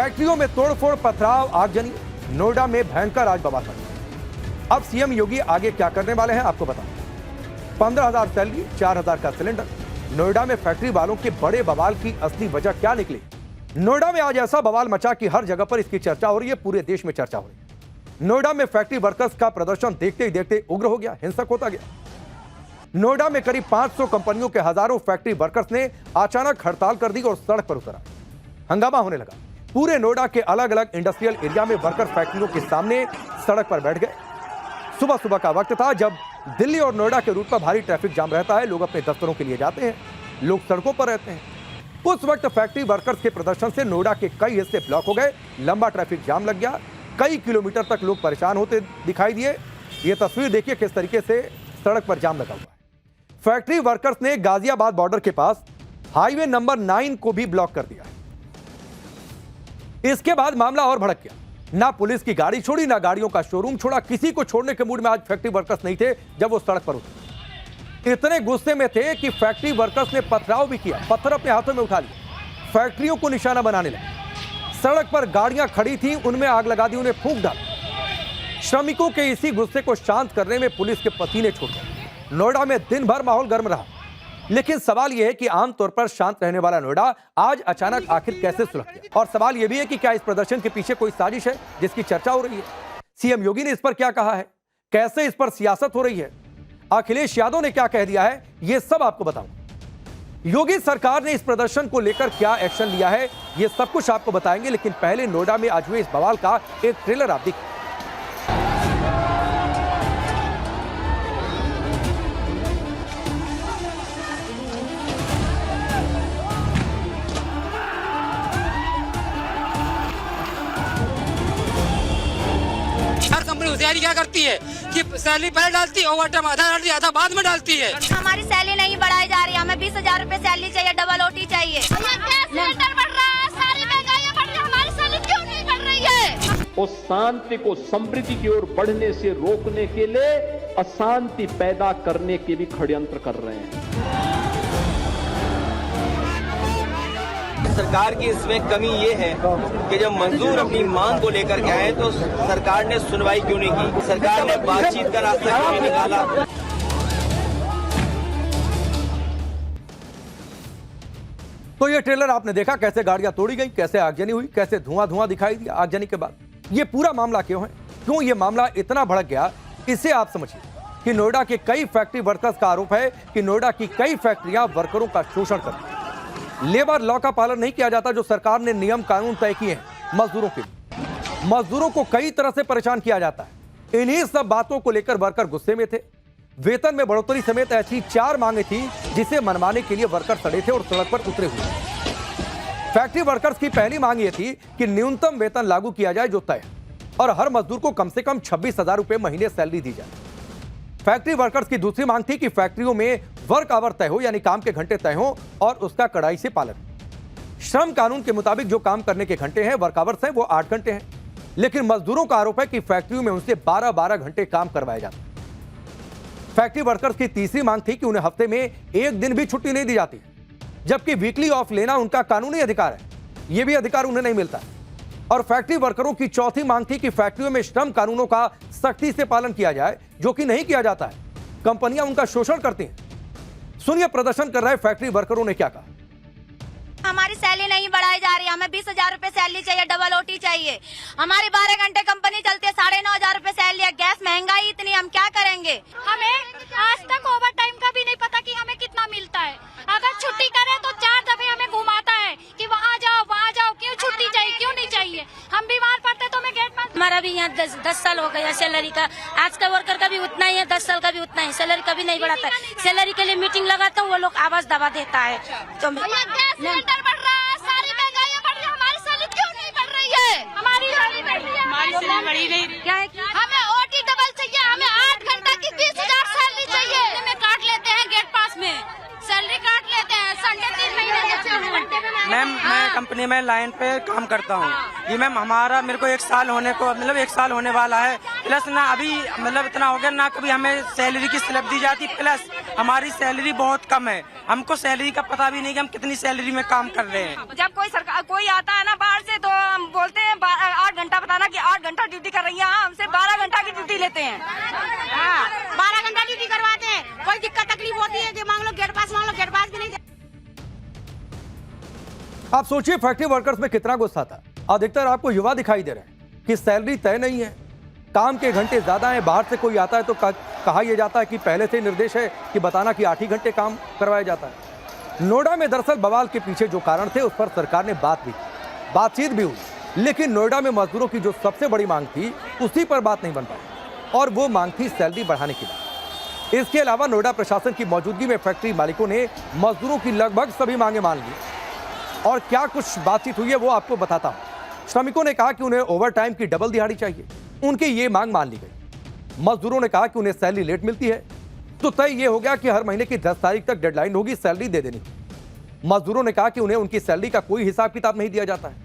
फैक्ट्रियों में तोड़फोड़, पथराव, आगजनी। नोएडा में भयंकर आज बवाल बना। अब सीएम योगी आगे क्या करने वाले हैं आपको बताऊं। 15,000 सैलरी, 4,000 का सिलेंडर। नोएडा में फैक्ट्री वालों के बड़े बवाल की असली वजह क्या निकली? नोएडा में आज ऐसा बवाल मचा कि हर जगह पर इसकी चर्चा हो रही है, पूरे देश में चर्चा हो रही है। नोएडा में फैक्ट्री वर्कर्स का प्रदर्शन देखते ही देखते उग्र हो गया, हिंसक होता गया। नोएडा में करीब 500 कंपनियों के हजारों फैक्ट्री वर्कर्स ने अचानक हड़ताल कर दी और सड़क पर उतरा। हंगामा होने लगा। पूरे नोएडा के अलग अलग इंडस्ट्रियल एरिया में वर्कर फैक्ट्रियों के सामने सड़क पर बैठ गए। सुबह सुबह का वक्त था जब दिल्ली और नोएडा के रूट पर भारी ट्रैफिक जाम रहता है। लोग अपने दफ्तरों के लिए जाते हैं, लोग सड़कों पर रहते हैं। उस वक्त फैक्ट्री वर्कर्स के प्रदर्शन से नोएडा के कई हिस्से ब्लॉक हो गए, लंबा ट्रैफिक जाम लग गया। कई किलोमीटर तक लोग परेशान होते दिखाई दिए। ये तस्वीर देखिए किस तरीके से सड़क पर जाम लगा हुआ है। फैक्ट्री वर्कर्स ने गाजियाबाद बॉर्डर के पास हाईवे नंबर 9 को भी ब्लॉक कर दिया। इसके बाद मामला और भड़क गया। ना पुलिस की गाड़ी छोड़ी, ना गाड़ियों का शोरूम छोड़ा। किसी को छोड़ने के मूड में आज फैक्ट्री वर्कर्स नहीं थे जब वो सड़क पर उतरे। इतने गुस्से में थे कि फैक्ट्री वर्कर्स ने पथराव भी किया, पत्थर अपने हाथों में उठा लिए, फैक्ट्रियों को निशाना बनाने लगे। सड़क पर गाड़ियां खड़ी थी, उनमें आग लगा दी, उन्हें फूंक डाला। श्रमिकों के इसी गुस्से को शांत करने में पुलिस के पसीने छूट गए। नोएडा में दिन भर माहौल गर्म रहा, लेकिन सवाल यह है कि आमतौर पर शांत रहने वाला नोएडा आज अचानक आखिर कैसे सुलझ गया? और सवाल यह भी है कि क्या इस प्रदर्शन के पीछे कोई साजिश है जिसकी चर्चा हो रही है? सीएम योगी ने इस पर क्या कहा है? कैसे इस पर सियासत हो रही है? अखिलेश यादव ने क्या कह दिया है? यह सब आपको बताऊं। योगी सरकार ने इस प्रदर्शन को लेकर क्या एक्शन लिया है, यह सब कुछ आपको बताएंगे। लेकिन पहले नोएडा में आज हुए इस बवाल का एक ट्रेलर आप देखिए। तैयारी क्या करती है कि सैलरी पहले डालती है, ओवरटाइम आधा डालती है, आधा बाद में डालती है। हमारी सैलरी नहीं बढ़ाई जा रही है, हमें 20,000 रुपए सैलरी चाहिए, डबल ओटी चाहिए। सिलेंडर बढ़ रहा है, सारी महंगाई बढ़ रही है, हमारी सैलरी क्यों नहीं बढ़ रही है? उस शांति को समृद्धि की ओर बढ़ने से रोकने के लिए अशांति पैदा करने के भी षड्यंत्र कर रहे हैं। सरकार की इसमें कमी ये है कि जब मजदूर अपनी मांग को लेकर के आए तो सरकार ने सुनवाई क्यों नहीं की? सरकार ने बातचीत का रास्ता क्यों नहीं निकाला? तो ये ट्रेलर आपने देखा, कैसे गाड़ियां तोड़ी गई, कैसे आगजनी हुई, कैसे धुआं धुआं दिखाई दिया आगजनी के बाद। ये पूरा मामला क्यों है, क्यों ये मामला इतना भड़क गया, इसे आप समझिए। कि नोएडा के कई फैक्ट्री वर्कर्स का आरोप है कि नोएडा की कई फैक्ट्रियां वर्करों का शोषण करती हैं। लेबर लॉ का पालन नहीं किया जाता, जो सरकार ने नियम कानून तय किए हैं मजदूरों के लिए। मजदूरों को कई तरह से परेशान किया जाता है। इन्हीं सब बातों को लेकर वर्कर गुस्से में थे। वेतन में बढ़ोतरी समेत ऐसी 4 मांगे थी जिसे मनवाने के लिए वर्कर सड़े थे और सड़क पर उतरे हुए। फैक्ट्री वर्कर्स की पहली मांग यह थी कि न्यूनतम वेतन लागू किया जाए जो तय है, और हर मजदूर को कम से कम 26,000 रुपए महीने सैलरी दी जाए। फैक्ट्री वर्कर्स की दूसरी मांग थी कि फैक्ट्रियों में वर्क आवर तय हो, यानी काम के घंटे तय हो और उसका कड़ाई से पालन। श्रम कानून के मुताबिक जो काम करने के घंटे हैं, वर्क आवर्स हैं, वो 8 घंटे हैं। लेकिन मजदूरों का आरोप है कि फैक्ट्रियों में उनसे 12-12 घंटे काम करवाए जाते। फैक्ट्री वर्कर्स की तीसरी मांग थी कि उन्हें हफ्ते में 1 दिन भी छुट्टी नहीं दी जाती, जबकि वीकली ऑफ लेना उनका कानूनी अधिकार है। यह भी अधिकार उन्हें नहीं मिलता। और फैक्ट्री वर्करों की चौथी मांग थी कि फैक्ट्रियों में श्रम कानूनों का सख्ती से पालन किया जाए, जो कि नहीं किया जाता है। कंपनियां उनका शोषण करती हैं। सुनिए प्रदर्शन कर रहे फैक्ट्री वर्करों ने क्या कहा। हमारी सैलरी नहीं बढ़ाई जा रही है, हमें 20,000 रुपए सैलरी चाहिए, डबल ओटी चाहिए। हमारी 12 घंटे कंपनी चलती है, 9,500 रुपए सैलरी है। गैस महंगाई इतनी, हम क्या करेंगे? हमें आज तक ओवर टाइम का भी नहीं पता कि हमें कितना मिलता है। अगर छुट्टी करें तो 4 दफे हमें घुमाता है कि वहाँ जाओ वहाँ जाओ, क्यों छुट्टी चाहिए, क्यों नहीं चाहिए? हम बीमार पड़ते तो हमें गेट पास। हमारा भी यहाँ 10 साल हो गया सैलरी का। आज का वर्कर का भी उतना ही है, 10 साल का भी उतना ही। सैलरी कभी नहीं बढ़ाता है। सैलरी के लिए मीटिंग लगाता हूँ, वो लोग आवाज दबा देता है। तो सिलेंडर बढ़ रहा है, सारी महंगाई बढ़ रही है, हमारी सैलरी क्यों नहीं बढ़ रही है? हमारी सैलरी बढ़ रही है, हमारी सैलरी बढ़ी नहीं। क्या है? हमें ओटी डबल चाहिए, हमें 8 घंटा की 20,000 सैलरी चाहिए। हमें काट लेते हैं गेट पास में, सैलरी काट लेते हैं। संडे 3 महीने मैम मैं कंपनी में लाइन पे काम करता हूँ जी मैम। हमारा मेरे को 1 साल होने को मतलब 1 साल होने वाला है। प्लस ना अभी मतलब इतना हो गया ना, कभी हमें सैलरी की स्लिप दी जाती, प्लस हमारी सैलरी बहुत कम है। हमको सैलरी का पता भी नहीं कि हम कितनी सैलरी में काम कर रहे हैं। जब कोई आता है ना बाहर से तो हम बोलते हैं 8 घंटा बताना कि 8 घंटा ड्यूटी कर रही है। हमसे 12 घंटा की ड्यूटी लेते हैं। 12 घंटा ड्यूटी करवाते हैं। कोई दिक्कत तकलीफ होती है कि मांग लो गेट पास भी नहीं। आप सोचिए फैक्ट्री वर्कर्स में कितना गुस्सा था। अधिकतर आपको युवा दिखाई दे रहे हैं कि सैलरी तय नहीं है, काम के घंटे ज्यादा हैं। बाहर से कोई आता है तो कहा यह जाता है कि पहले से निर्देश है कि बताना कि 8 ही घंटे काम करवाया जाता है। नोएडा में दरअसल बवाल के पीछे जो कारण थे उस पर सरकार ने बातचीत भी हुई, लेकिन नोएडा में मजदूरों की जो सबसे बड़ी मांग थी उसी पर बात नहीं बन पाई, और वो मांग थी सैलरी बढ़ाने की बात। इसके अलावा नोएडा प्रशासन की मौजूदगी में फैक्ट्री मालिकों ने मजदूरों की लगभग सभी मांगे मान ली, और क्या कुछ बातचीत हुई है वो आपको बताता हूं। श्रमिकों ने कहा कि उन्हें ओवरटाइम की डबल दिहाड़ी चाहिए, उनकी ये मांग मान ली गई। मजदूरों ने कहा कि उन्हें सैलरी लेट मिलती है, तो तय ये हो गया कि हर महीने की 10 तारीख तक डेडलाइन होगी, सैलरी दे देनी। मजदूरों ने कहा कि उन्हें उनकी सैलरी का कोई हिसाब किताब नहीं दिया जाता है,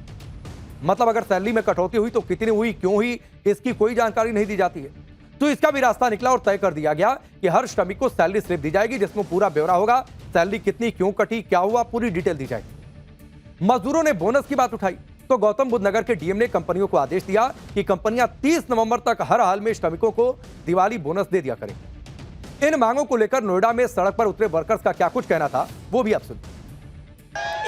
मतलब अगर सैलरी में कटौती हुई तो कितनी हुई, क्यों हुई, इसकी कोई जानकारी नहीं दी जाती है। तो इसका भी रास्ता निकला और तय कर दिया गया कि हर श्रमिक को सैलरी स्लिप दी जाएगी, जिसमें पूरा ब्यौरा होगा, सैलरी कितनी, क्यों कटी, क्या हुआ, पूरी डिटेल दी जाएगी। मजदूरों ने बोनस की बात उठाई तो गौतम बुद्ध नगर के डीएम ने कंपनियों को आदेश दिया कि कंपनियां 30 नवंबर तक हर हाल में श्रमिकों को दिवाली बोनस दे दिया करेंगी। इन मांगों को लेकर नोएडा में सड़क पर उतरे वर्कर्स का क्या कुछ कहना था वो भी आप सुनिए।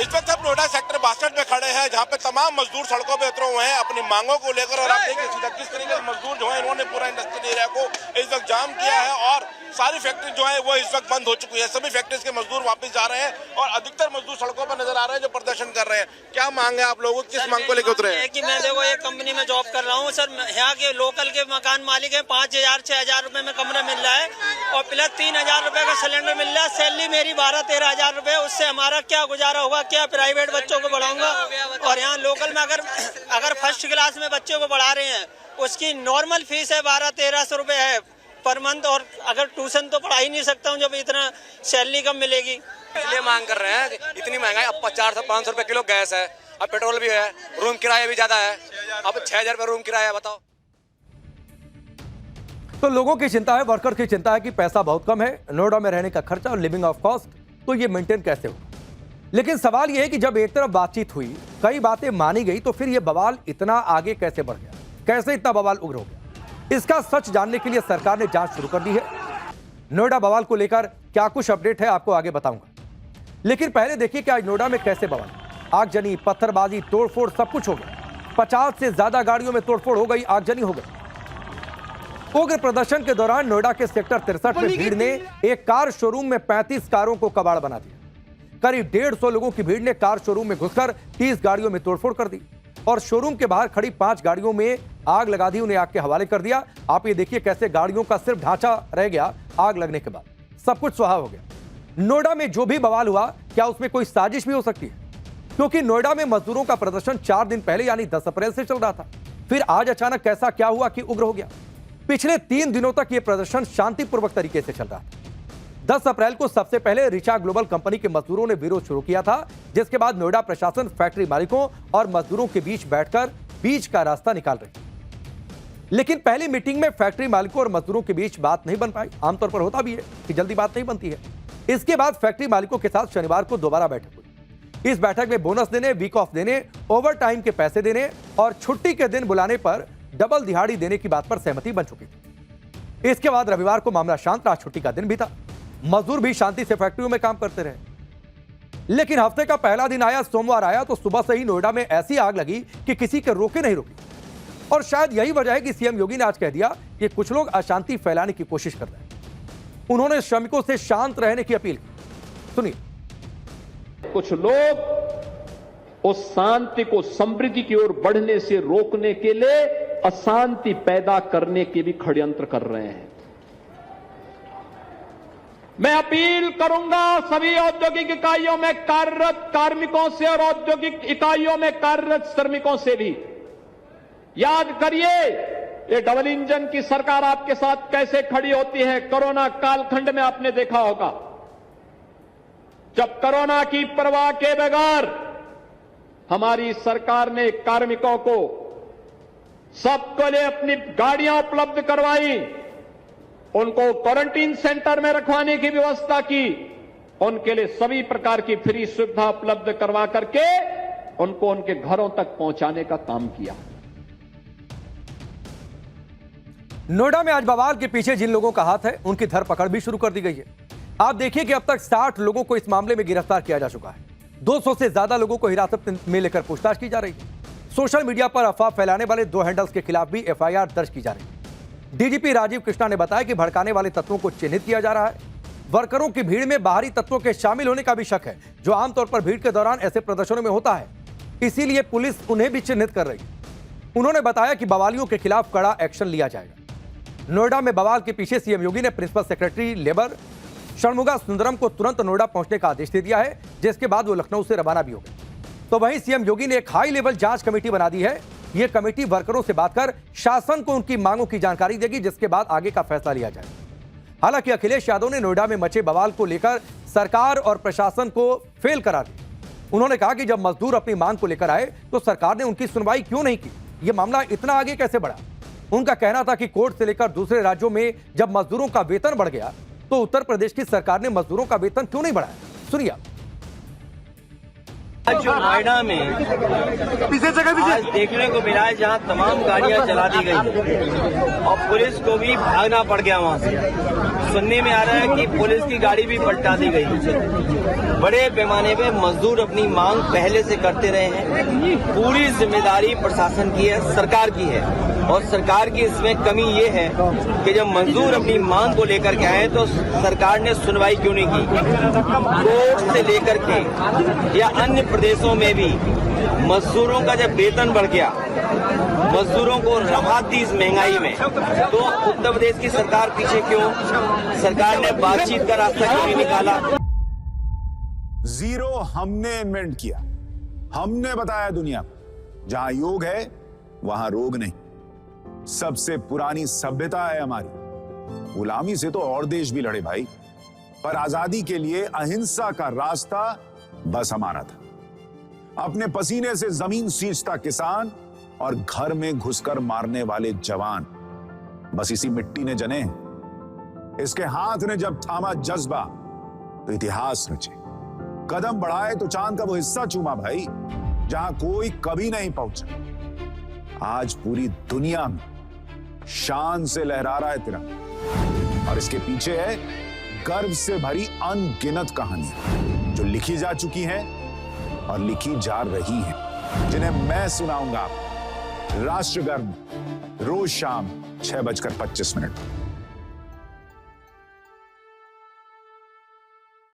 इस वक्त हम नोएडा सेक्टर 62 में खड़े हैं, जहां पे तमाम मजदूर सड़कों पे उतरे हुए हैं अपनी मांगों को लेकर। और आप देखिए किस तरीके से मजदूर जो है इन्होंने पूरा इंडस्ट्रियल एरिया को इस वक्त जाम किया है, और सारी फैक्ट्री जो है वो इस वक्त बंद हो चुकी है। सभी फैक्ट्रीज के मजदूर वापस जा रहे हैं और अधिकतर मजदूर सड़कों पर नजर आ रहे हैं जो प्रदर्शन कर रहे हैं। क्या मांग है आप लोगों की, किस मांग को लेकर उतरे हैं? कि मैं देखो एक कंपनी में जॉब कर रहा हूँ सर, यहाँ के लोकल के मकान मालिक है, 5,000-6,000 रुपए में कमरा मिल रहा है, और प्लस 3,000 रुपए का सिलेंडर मिल रहा है। सैलरी मेरी 12-13,000 रुपए, उससे हमारा क्या गुजारा होगा, क्या प्राइवेट बच्चों को पढ़ाऊंगा। और यहाँ लोकल में अगर फर्स्ट क्लास में बच्चों को पढ़ा रहे हैं, उसकी नॉर्मल फीस है 1200-1300 रुपए है पर मंथ, और अगर ट्यूशन तो पढ़ा ही नहीं सकता हूँ जब इतना सैलरी कम मिलेगी। इसलिए मांग कर रहे हैं, इतनी महंगाई, अब 400-500 रुपए किलो गैस है, अब पेट्रोल भी है, रूम किराया भी ज्यादा है, अब 6,000 रुपए रूम किराया, बताओ। तो लोगों की चिंता है, वर्कर की चिंता है कि पैसा बहुत कम है, नोएडा में रहने का खर्चा और लिविंग ऑफ कॉस्ट, तो ये मेंटेन कैसे होगा। लेकिन सवाल यह है कि जब एक तरफ बातचीत हुई, कई बातें मानी गई, तो फिर यह बवाल इतना आगे कैसे बढ़ गया, कैसे इतना बवाल उग्र हो गया। इसका सच जानने के लिए सरकार ने जांच शुरू कर दी है। नोएडा बवाल को लेकर क्या कुछ अपडेट है आपको आगे बताऊंगा, लेकिन पहले देखिए कि आज नोएडा में कैसे बवाल, आगजनी, पत्थरबाजी, तोड़फोड़, सब कुछ हो गया। 50 से ज्यादा गाड़ियों में तोड़फोड़ हो गई, आगजनी हो गई। उग्र प्रदर्शन के दौरान नोएडा के सेक्टर 63 में भीड़ ने एक कार शोरूम में 35 कारों को कबाड़ बना दिया। करीब 150 लोगों की भीड़ ने कार शोरूम में घुसकर 30 गाड़ियों में तोड़फोड़ कर दी और शोरूम के बाहर खड़ी 5 गाड़ियों में आग लगा दी, उन्हें आग के हवाले कर दिया। आप ये देखिए कैसे गाड़ियों का सिर्फ ढांचा रह गया आग लगने के बाद, सब कुछ सुहा हो गया। नोएडा में जो भी बवाल हुआ, क्या उसमें कोई साजिश भी हो सकती है? क्योंकि नोएडा में मजदूरों का प्रदर्शन 4 दिन पहले यानी 10 अप्रैल से चल रहा था, फिर आज अचानक कैसा क्या हुआ कि उग्र हो गया। पिछले 3 दिनों तक यह प्रदर्शन शांतिपूर्वक तरीके से चल रहा था। 10 अप्रैल को सबसे पहले रिचा ग्लोबल कंपनी के मजदूरों ने विरोध शुरू किया था, जिसके बाद नोएडा प्रशासन फैक्ट्री मालिकों और मजदूरों के बीच बैठकर बीच का रास्ता निकाल रही। लेकिन पहली मीटिंग में फैक्ट्री मालिकों और मजदूरों के बीच बात नहीं बन पाई। आमतौर पर होता भी है कि जल्दी बात नहीं बनती है। इसके बाद फैक्ट्री मालिकों के साथ शनिवार को दोबारा बैठक हुई। इस बैठक में बोनस देने, वीक ऑफ देने, ओवर टाइम के पैसे देने और छुट्टी के दिन बुलाने पर डबल दिहाड़ी देने की बात पर सहमति बन चुकी थी। इसके बाद रविवार को मामला शांत रहा, छुट्टी का दिन भी था, मजदूर भी शांति से फैक्ट्रियों में काम करते रहे। लेकिन हफ्ते का पहला दिन आया, सोमवार आया, तो सुबह से ही नोएडा में ऐसी आग लगी कि किसी के रोके नहीं रुकी। और शायद यही वजह है कि सीएम योगी ने आज कह दिया कि कुछ लोग अशांति फैलाने की कोशिश कर रहे हैं। उन्होंने श्रमिकों से शांत रहने की अपील की, सुनिए। कुछ लोग उस शांति को समृद्धि की ओर बढ़ने से रोकने के लिए अशांति पैदा करने के भी षड्यंत्र कर रहे हैं। मैं अपील करूंगा सभी औद्योगिक इकाइयों में कार्यरत कार्मिकों से और औद्योगिक इकाइयों में कार्यरत श्रमिकों से भी, याद करिए ये डबल इंजन की सरकार आपके साथ कैसे खड़ी होती है। कोरोना कालखंड में आपने देखा होगा, जब कोरोना की परवाह के बगैर हमारी सरकार ने कार्मिकों को सबके लिए अपनी गाड़ियां उपलब्ध करवाई, उनको क्वारंटीन सेंटर में रखवाने की व्यवस्था की, उनके लिए सभी प्रकार की फ्री सुविधा उपलब्ध करवा करके उनको उनके घरों तक पहुंचाने का काम किया। नोएडा में आज बवाल के पीछे जिन लोगों का हाथ है उनकी धरपकड़ भी शुरू कर दी गई है। आप देखिए कि अब तक 60 लोगों को इस मामले में गिरफ्तार किया जा चुका है। 200 से ज्यादा लोगों को हिरासत में लेकर पूछताछ की जा रही है। सोशल मीडिया पर अफवाह फैलाने वाले 2 हैंडल्स के खिलाफ भी एफआईआर दर्ज की जा रही है। डीजीपी राजीव कृष्णा ने बताया कि भड़काने वाले तत्वों को चिन्हित किया जा रहा है। वर्करों की भीड़ में बाहरी तत्वों के शामिल होने का भी शक है, जो आमतौर पर भीड़ के दौरान ऐसे प्रदर्शनों में होता है। इसीलिए पुलिस उन्हें भी चिन्हित कर रही है। उन्होंने बताया कि बवालियों के खिलाफ कड़ा एक्शन लिया जाएगा। नोएडा में बवाल के पीछे सीएम योगी ने principal secretary labour Shanmuga Sundaram को तुरंत नोएडा पहुंचने का आदेश दे दिया है, जिसके बाद वो लखनऊ से रवाना भी हो गए। तो वहीं सीएम योगी ने एक हाई लेवल जांच कमेटी बना दी है। यह कमेटी वर्करों से बात कर शासन को उनकी मांगों की जानकारी देगी, जिसके बाद आगे का फैसला लिया जाएगा। हालांकि अखिलेश यादव ने नोएडा में मचे बवाल को लेकर सरकार और प्रशासन को फेल करार दिया। उन्होंने कहा कि जब मजदूर अपनी मांग को लेकर आए तो सरकार ने उनकी सुनवाई क्यों नहीं की। यह मामला इतना आगे कैसे बढ़ा। उनका कहना था कि कोर्ट से लेकर दूसरे राज्यों में जब मजदूरों का वेतन बढ़ गया तो उत्तर प्रदेश की सरकार ने मजदूरों का वेतन क्यों नहीं बढ़ाया। सुनिए। जो नोएडा में आज देखने को मिला है, जहां तमाम गाड़ियां जला दी गई और पुलिस को भी भागना पड़ गया वहां से। सुनने में आ रहा है कि पुलिस की गाड़ी भी पलटा दी गई। बड़े पैमाने पे मजदूर अपनी मांग पहले से करते रहे हैं। पूरी जिम्मेदारी प्रशासन की है, सरकार की है, और सरकार की इसमें कमी ये है कि जब मजदूर अपनी मांग को लेकर के आए तो सरकार ने सुनवाई क्यों नहीं की। कोर्ट से लेकर के या अन्य प्रदेशों में भी मजदूरों का जब वेतन बढ़ गया, मजदूरों को राहत दी इस महंगाई में, तो उत्तर प्रदेश की सरकार पीछे क्यों? सरकार ने बातचीत का रास्ता क्यों नहीं निकाला? जीरो हमने इन्वेंट किया, हमने बताया दुनिया को जहां योग है वहां रोग नहीं। सबसे पुरानी सभ्यता है हमारी। गुलामी से तो और देश भी लड़े भाई, पर आजादी के लिए अहिंसा का रास्ता बस हमारा था। अपने पसीने से जमीन सींचता किसान और घर में घुसकर मारने वाले जवान, बस इसी मिट्टी ने जने। इसके हाथ ने जब थामा जज्बा तो इतिहास रचे। कदम बढ़ाए तो चांद का वो हिस्सा चूमा भाई जहां कोई कभी नहीं पहुंचा। आज पूरी दुनिया में शान से लहरा रहा है तिरंगा, और इसके पीछे है गर्व से भरी अनगिनत कहानियां जो लिखी जा चुकी हैं और लिखी जा रही हैं, जिन्हें मैं सुनाऊंगा आपको राष्ट्रगर्व रोज शाम 6:25 पर।